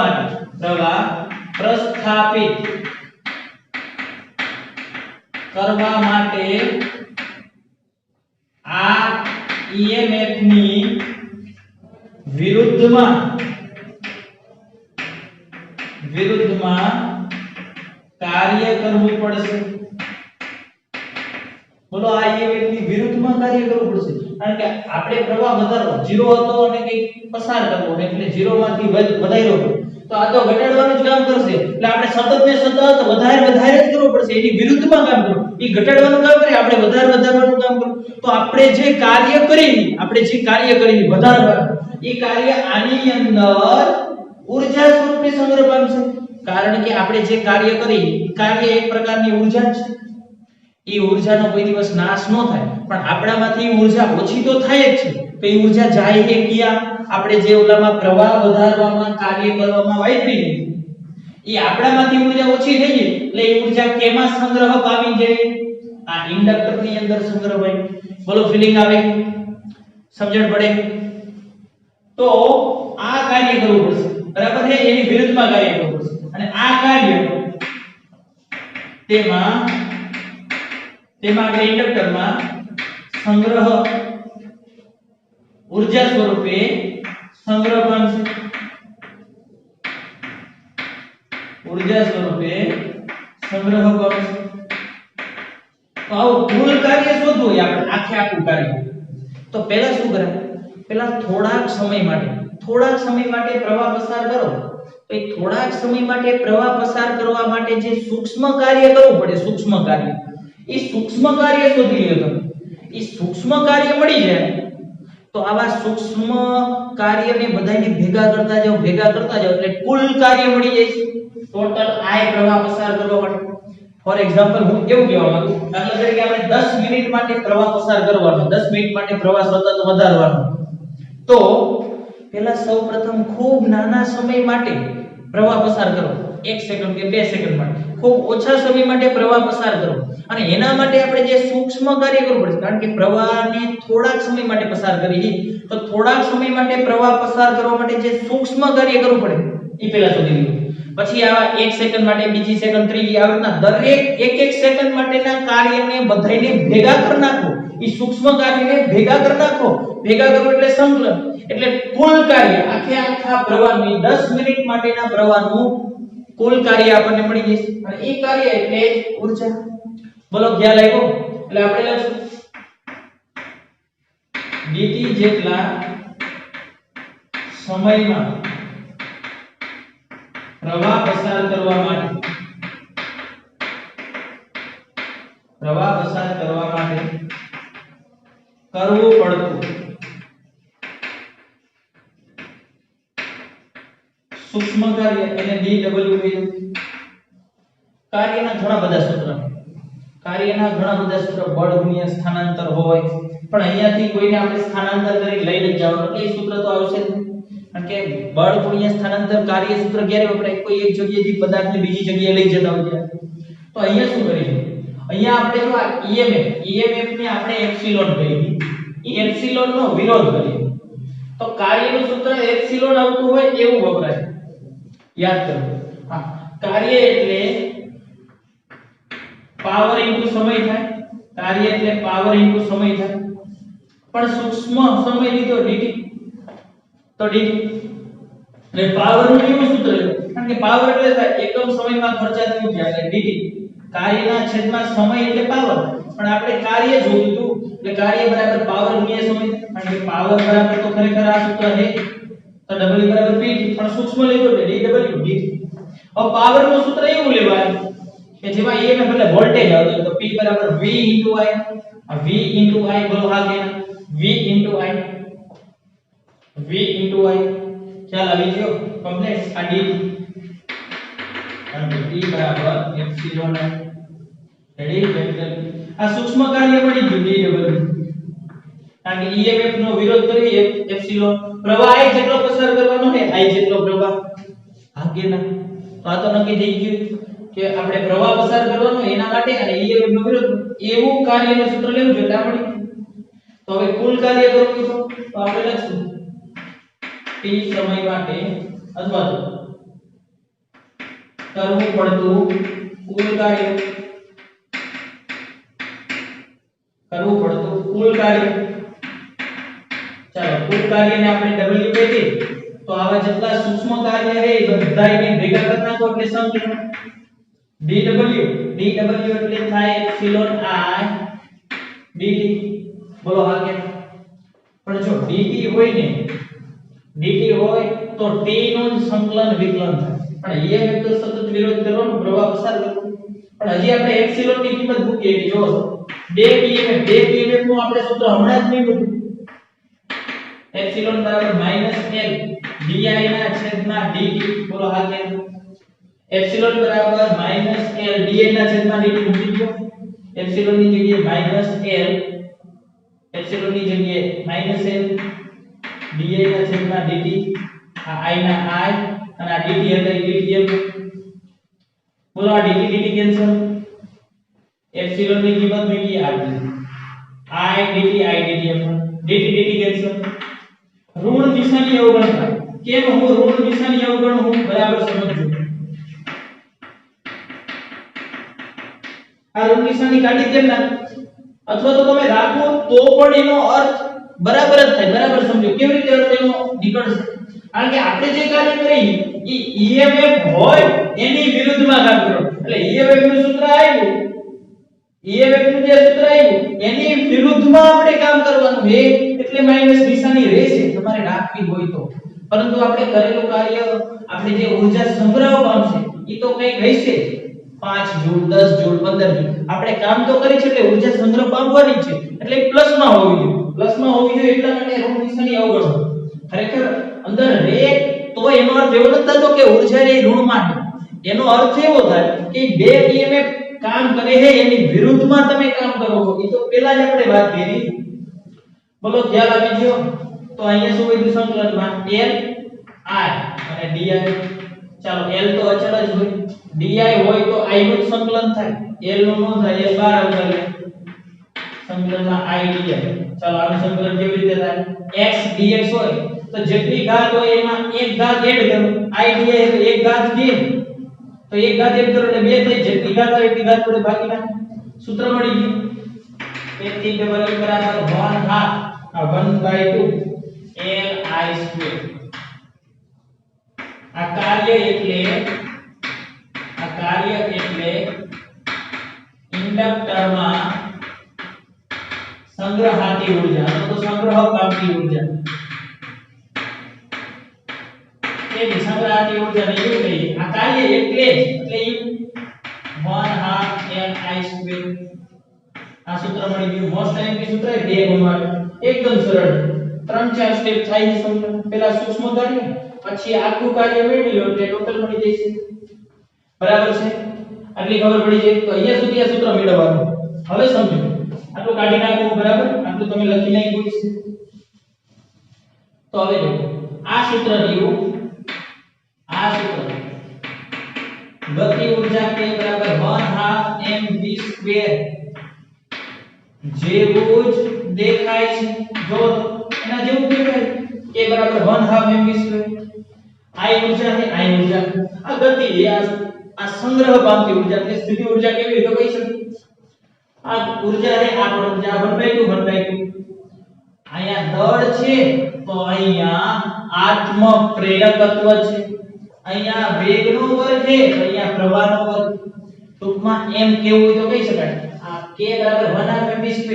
માટે આ EMF ની વિરુદ્ધમાં કાર્ય કરવું પડશે. બોલો, આ EMF ની વિરુદ્ધમાં કાર્ય કરવું પડશે. કારણ કે આપણે પ્રવાહ વધારવો, 0 હતો અને કંઈક પસાર કરવો એટલે 0 માંથી વધાર્યો તો આ તો ઘટાડવાનું જ કામ કરશે. એટલે આપણે સતત ને સતત વધારે જ કરવું પડશે. એની વિરુદ્ધમાં કામ કરવું. એ ઘટાડવાનું કામ કરે, આપણે વધારવાનું કામ કરવું. તો આપણે જે કાર્ય કરી વધારવાનું, એ કાર્ય આની અંદર ઊર્જા સ્વરૂપે સંગ્રહ પામશે. કારણ કે આપણે જે કાર્ય કરી કાર્ય એક પ્રકારની ઊર્જા છે. એ ઊર્જાનો કોઈ દિવસ નાશ ન થાય, પણ આપણામાંથી ઊર્જા ઓછી તો થાય જ છે. તો એ ઊર્જા જાય કે ક્યાં? આપણે જે ઓલામાં પ્રવાહ વધારવામાં કાર્ય કરવામાં વાપરી એ આપણામાંથી ઊર્જા ઓછી થઈ ગઈ એટલે એ ઊર્જા કેમાં સંગ્રહ પામી જાય? આ ઇન્ડક્ટર ની અંદર સંગ્રહ હોય. બોલો, ફીલિંગ આવે? સમજણ પડે? તો આ કાર્ય કરવું પડશે. બરાબર છે? એની વિરુદ્ધમાં કાર્ય કરવું પડશે. અને આ કાર્ય તેમાં આપણે ઇન્ડક્ટરમાં સંગ્રહ ઊર્જા સ્વરૂપે સંગ્રહ પામશે. તો આવું કુલ કાર્ય શોધવું હોય આપણે આખું કાર્ય. તો પહેલા શું કરે? પહેલા થોડાક સમય માટે પ્રવાહ પસાર કરો. તો એ થોડાક સમય માટે પ્રવાહ પસાર કરવા માટે જે સૂક્ષ્મ કાર્ય કરવું પડે, એ સૂક્ષ્મ કાર્ય શોધી લ્યો તમે. એ સૂક્ષ્મ કાર્ય મળી જાય તો આવા સૂક્ષ્મ કાર્યને બધાને ભેગા કરતા જાવ એટલે કુલ કાર્ય મળી જાય છે. ટોટલ આય પ્રવાહ પસાર કરવા માટે. ફોર એક્ઝામ્પલ હું કેવું કહેવા માંગુ, દાખલા તરીકે આપણે 10 મિનિટ માટે પ્રવાહ પસાર કરવાનો, 10 મિનિટ માટે પ્રવાહ સતત વધારવાનો. તો પહેલા સૌપ્રથમ ખૂબ નાના સમય માટે પ્રવાહ પસાર કરો, 1 સેકન્ડ કે 2 સેકન્ડ માટે. ખૂબ ઓછા સમય માટે પ્રવાહ પસાર કરવો, અને એના માટે આપણે જે સૂક્ષ્મ કાર્ય કરવું પડશે, કારણ કે પ્રવાહને થોડાક સમય માટે પસાર કરી, તો થોડાક સમય માટે પ્રવાહ પસાર કરવા માટે જે સૂક્ષ્મ કાર્ય કરવું પડે એ પહેલા શોધી લો. પછી આવા 1 સેકન્ડ માટે, બીજી સેકન્ડ, ત્રીજી, આ રીતના દરેક 1 સેકન્ડ માટેના કાર્યને બધાયને ભેગા કરી નાખો. એ સૂક્ષ્મ કાર્યને ભેગા કરી નાખો. ભેગા કરો એટલે સંકલન, એટલે કુલ કાર્ય આખા પ્રવાહની 10 મિનિટ માટેના પ્રવાહનું કુલ કાર્ય આપણને મળી જશે, અને એ કાર્ય એટલે ઊર્જા. બોલો ખ્યાલ આવ્યો? એટલે આપણે લખશું dt જેટલા સમયમાં પ્રવાહ પસાર કરવા માટે કરવું પડતું સૂક્ષ્મ કાર્ય એને dw કહીએ. કાર્યના ઘણા બધા સૂત્ર બળ ગુણ્યા સ્થાનાંતર હોય, પણ અહીંયાથી કોઈને આપણે સ્થાનાંતર કરી લઈને જ જવાનું, એટલે એ સૂત્ર તો આવશે જ. કારણ કે બળ ગુણ્યા સ્થાનાંતર કાર્ય સૂત્ર ક્યારે વપરાય? કોઈ એક જગ્યાએથી પદાર્થને બીજી જગ્યાએ લઈ જતા હોય. તો અહીંયા શું કરીશું? અહીંયા આપણે જો આ EMF ને આપણે એપ્સિલોન કહીએ, એ એપ્સિલોન નો વિરોધ કરીએ, તો કાર્યનું સૂત્ર એપ્સિલોન આવતું હોય એવું વપરાય. યાદ કરો. હા, કાર્ય એટલે પાવર ઇન્ટુ સમય થાય. પણ સૂક્ષ્મ સમય લીધો dt, તો dt એટલે પાવર નું એવું સૂત્ર છે, કારણ કે પાવર એટલે થાય એકમ સમયમાં ખર્ચાતી ઊર્જા, એટલે dt. કાર્યના છેદમાં સમય એટલે પાવર, પણ આપણે કાર્ય જોયું હતું, એટલે કાર્ય બરાબર પાવર ગુણ્યા સમય, કારણ કે પાવર બરાબર તો ખરેખર આ સૂત્ર છે, તો w બરાબર p, પણ સૂક્ષ્મ લીધો એટલે dw dt. હવે પાવર નું સૂત્ર એવું લેવાય કે જેમાં EMF એટલે વોલ્ટેજ આવતો હોય, તો p બરાબર v * i. આ v * i બોલો હા કે ના? v * i ખ્યાલ આવી ગયો કમ્પ્લીટ. આ dt અને p બરાબર એપ્સિલોન i. રેડી? કેપિટલ આ સૂક્ષ્મ કાર્ય મળી ગયું dw, કારણ કે EMF નો વિરોધ કરી એપ્સિલોન. પ્રવાહ I જેટલો પસાર કરવાનો છે, I જેટલો પ્રવાહ ભાગે ના, તો આ તો નક્કી થઈ ગયું કે આપણે પ્રવાહ પસાર કરવાનો એના માટે અને EMF નો વિરોધ, એવું કાર્યનું સૂત્ર લેવું જોઈએ એટલે મળી. તો હવે કુલ કાર્ય કરવું તો આપણે લખશું t સમય માટે અથવા તો કરવું પડતું કુલ કાર્ય. ચાલો કુલ કાર્યને આપણે w કહીએ, તો આવા જેટલા સૂક્ષ્મ કાર્ય છે એ બધાને ભેગા કરી નાખો એટલે સંકલન dw એટલે થાય એપ્સિલોન i dt. બોલો હા કે? પણ જો dt હોય તો t નું સંકલન વિકલન થાય, પણ EMF તો સતત વિરોધ કરવાનો, પ્રવાહ પસાર કરવો. પણ હજી આપણે એપ્સિલોન ની કિંમત મૂકીએ કે જો બે EMF નું આપણે સૂત્ર હમણાં જ નહીં મૂક્યું. એપ્સિલોન બરાબર -l di ના છેદમાં dt. બોલો હા કે? એપ્સિલોન બરાબર -l di ના છેદમાં dt મૂકી દો. એપ્સિલોન ની જગ્યાએ -l, એપ્સિલોન ની જગ્યાએ -l di ના છેદમાં dt. આ i ના i અને આ dt એટલે dt એમ. બોલો આ dt કેન્સલ. એપ્સિલોન ની કિંમત મૂકી આ i dt એમ. dt cancel. ઋણ નિશાની અવગણ થાય. કેમ હું ઋણ નિશાની અવગણ હું બરાબર સમજજો. આ ઋણ નિશાની કાઢી કેમ ના, અથવા તો તમે રાખો તો પણ એનો અર્થ બરાબર જ થાય. બરાબર સમજો કેવી રીતે અર્થ એનો નીકળશે? કારણ કે આપણે જે કાર્ય કરી એ EMF હોય એની વિરુદ્ધમાં કામ કરો, એટલે EMF નું સૂત્ર આવ્યું, એની વિરુદ્ધમાં આપણે કામ કરવાનું છે, એટલે માઈનસ નિશાની રહેશે તમારે રાખવી હોય તો. પરંતુ આપણે કરેલું કાર્ય, આપણે જે ઊર્જા સંગ્રહ પામશે એ તો કંઈક રહેશે, 5 જૂલ, 10 જૂલ, 15 જૂલ. આપણે કામ તો કરી છે એટલે ઊર્જા સંગ્રહ પામવાની છે, એટલે પ્લસમાં હોવી જોઈએ. એટલા માટે ઋણ નિશાની અવગણો. ખરેખર અંદર રે તો એનો અર્થ એવો નથી થતો કે ઊર્જા એ ઋણમાં છે. એનો અર્થ એવો થાય કે બે EMF કામ કરે છે એની વિરુદ્ધમાં તમે કામ કરો છો. એ તો પહેલા જ આપણે વાત કરી. બોલો ખ્યાલ આવી ગયો? તો અહીંયા શું વધ્યું સંકલનમાં? l i અને di. ચાલો l તો અચળ જ હોય, di હોય તો i નું સંકલન થાય, l નું ન થાય, l બહાર આવતા લે સંકલનમાં i di. ચાલો આનું સંકલન કેવી રીતે થાય? x dx હોય તો જેટલી ઘાત હોય એમાં એક ઘાત એડ કરો, i di એટલે એક ઘાત કે તો એક ઘાત એડ કરો એટલે બે થઈ, જેટલી ઘાત હોય એટલી ઘાત વડે ભાગી નાખો, સૂત્ર મળી ગયું. 1 થી ડબલ બરાબર 1/2 આ 1/2 li સ્ક્વેર. આ કાર્ય એટલે ઇન્ડક્ટરમાં સંગ્રહાતી ઊર્જા તો સંગ્રહ પામતી ઊર્જા એ સંગ્રહાતી ઊર્જા ને એવું કહીએ. આ કાર્ય એટલે u 1/2 li સ્ક્વેર. આ સૂત્ર મળી ગયું. મોસ્ટ ટાઈમથી સૂત્ર એ બે ગુણવાળું એકદમ સરળ 3-4 સ્ટેપ થાય છે સમજો. પહેલા સૂક્ષ્મ કાર્ય પછી આખું કાર્ય મેળવી લો એટલે ટોટલ મળી જશે. બરાબર છે? આટલી ખબર પડી જાય તો અહીંયા સુધી આ સૂત્ર મેળવવાનું. હવે સમજો આટલું કાઢી નાખવું. બરાબર, આટલું તમે લખી નાખ્યું છે. તો હવે જો આ સૂત્ર રહ્યું, આ સૂત્ર ગતિ ઊર્જા કે બરાબર 1/2 mv² જેવું જ દેખાય છે. જો એના જેવું દેખાય કે બરાબર 1/2 mv². આ ઊર્જા છે, આ ઊર્જા આ ગતિ છે, આ સંગ્રહ પામતી ઊર્જા એટલે સ્થિતિ ઊર્જા કેવી તો કહી શકીએ. આ ઊર્જા છે, આ ઊર્જા 1/2 અહીંયા દળ છે તો અહીંયા આત્મ પ્રેરકત્વ છે, અહીંયા વેગનો વર્ગ છે તો અહીંયા પ્રવાહનો વર્ગ. ટૂંકમાં એમ કેવું હોય તો કહી શકાય આ k બરાબર 1/2 mv².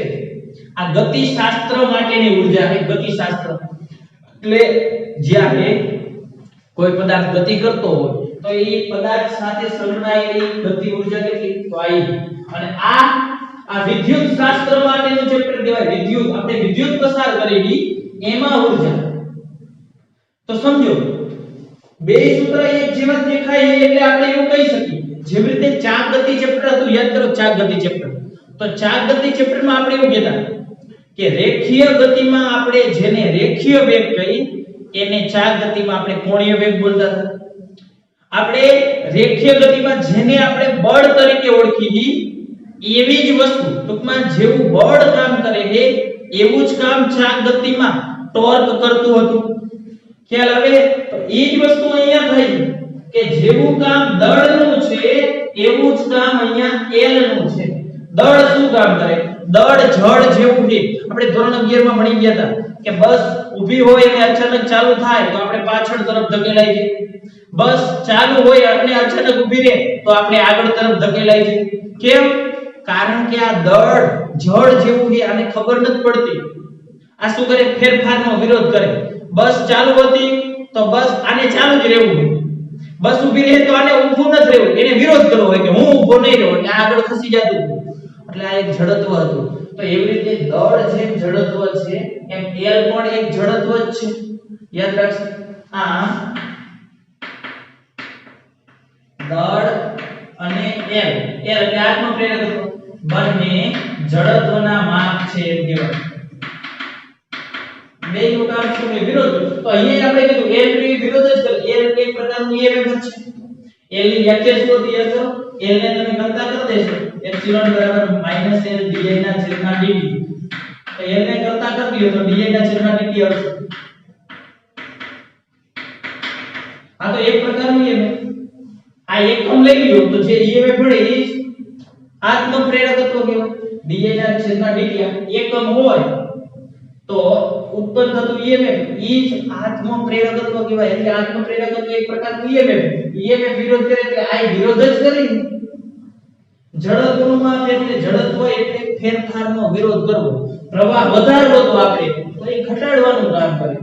આ ગતિશાસ્ત્ર માટેની ઊર્જા છે. ગતિશાસ્ત્ર એટલે જ્યારે કોઈ પદાર્થ ગતિ કરતો હોય તો એ પદાર્થ સાથે સંકળાયેલી ગતિ ઊર્જા કેટલી તો i. અને આ વિદ્યુત શાસ્ત્ર માટેનું ચેપ્ટર કહેવાય. વિદ્યુત આપણે વિદ્યુત પસાર કરેલી એમાં ઊર્જા. તો સમજો બે સૂત્ર એક જેવા દેખાય છે એટલે આપણે એવું કહી શકીએ જેવી રીતે ચાક ગતિ ચેપ્ટર હતું, યાદ કરો ચાક ગતિ ચેપ્ટર. તો ચાક ગતિ ચેપ્ટરમાં આપણે એવું કહેતા કે રેખીય ગતિમાં આપણે જેને રેખીય વેગ કહી એને ચાક ગતિમાં આપણે કોણીય વેગ બોલતા હતા. આપણે રેખીય ગતિમાં જેને આપણે બળ તરીકે ઓળખી એવી જ વસ્તુ ટૂંકમાં જેવું બળ કામ કરે છે એવું જ કામ ચાક ગતિમાં ટોર્ક કરતું હતું. ખ્યાલ આવે? તો એ જ વસ્તુ અહીંયા થઈ કે જેવું કામ દળનું છે એવું જ કામ અહીંયા L નું છે. દળ શું કામ કરે? દળ જળ જેવું છે. આપણે ધોરણ 11 માં ભણી ગયા હતા કે બસ ઊભી હોય અને અચાનક ચાલુ થાય તો આપણે પાછળ તરફ ધકેલાઈ જઈએ. બસ ચાલુ હોય અને અચાનક ઊભી રહે તો આપણે આગળ તરફ ધકેલાઈ જઈએ. કેમ? કારણ કે આ દળ જળ જેવું છે, આને ખબર નથી પડતી. આ શું કરે? ફેરફારનો વિરોધ કરે. બસ ચાલુ હતી તો બસ આને ચાલુ જ રહેવું છે. બસ ઊભી રહે તો આને ઊભું નથી રહેવું, એને વિરોધ કરવો હોય કે હું ઊભો નહીં રહું એટલે આગળ ખસી જતું. એટલે આ એક જડત્વ હતું. તો એવી રીતે દળ જેમ જડત્વ છે એમ L પણ એક જડત્વ જ છે. યાદ રાખજો. આ દળ અને L એટલે આત્મ પ્રેરકત્વ બંને જડત્વના માપ છે એમ કહેવાય. બેનું કામ શું છે? વિરોધ. તો અહીંયા આપણે કીધું L ની વિરોધ જ કરે. L એક પ્રકારનું EMF છે. L ની વ્યાખ્યા શું હતી? યાદ કરો. L ને તમે કરતા કરી દેશો એપ્સિલોન બરાબર -L di ના છેદમાં dt. તો L ને કરતા કરી દો તો di ના છેદમાં dt આવશે. આ તો એક પ્રકારનું EMF. આ એકમ લઈ લ્યો તો જે EMF મળે એ આત્મ પ્રેરકત્વ કહેવાય. di ના છેદમાં dt એકમ હોય તો ઉત્પન્ન થતું EMF ઈ જ આત્મ પ્રેરકત્વ કહેવાય. એટલે આત્મ પ્રેરકત્વ એક પ્રકારનું EMF વિરોધ કરે એટલે આ વિરોધ જ કરે. જડત્વનું માપ એટલે જડત્વ એટલે ફેરફારનો વિરોધ કરવો. પ્રવાહ વધારવો તો આપણે તો એ ઘટાડવાનું કામ કરે.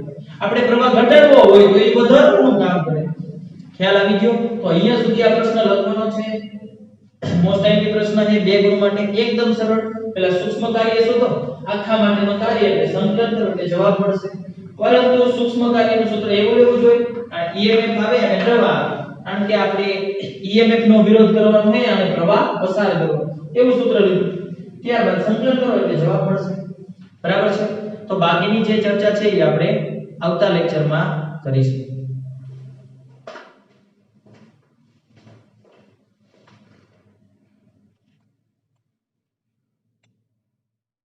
આપણે પ્રવાહ ઘટાડવો હોય તો એ વધારવાનું કામ કરે. ખ્યાલ આવી ગયો? તો અહીંયા સુધી આ પ્રશ્ન લખવાનો છે. મોસ્ટ ટાઈમલી પ્રશ્ન છે 2 ગુણ માટે એકદમ સરળ. પહેલા સૂક્ષ્મ કાર્ય શોધો, આખા માટેનો કાર્ય એટલે સંકલન કરો એટલે જવાબ મળશે. પરંતુ સૂક્ષ્મ કાર્યનું સૂત્ર એવું લેવું જોઈએ આ EMF આવે અને પ્રવાહ આવે. કારણ કે આપણે EMF નો વિરોધ કરવાનો છે અને પ્રવાહ પસાર કરવાનો એવું સૂત્ર લીધું. ત્યારબાદ સંકલન કરો એટલે જવાબ મળશે. બરાબર છે? તો બાકીની જે ચર્ચા છે એ આપણે આવતા લેક્ચરમાં કરીશું.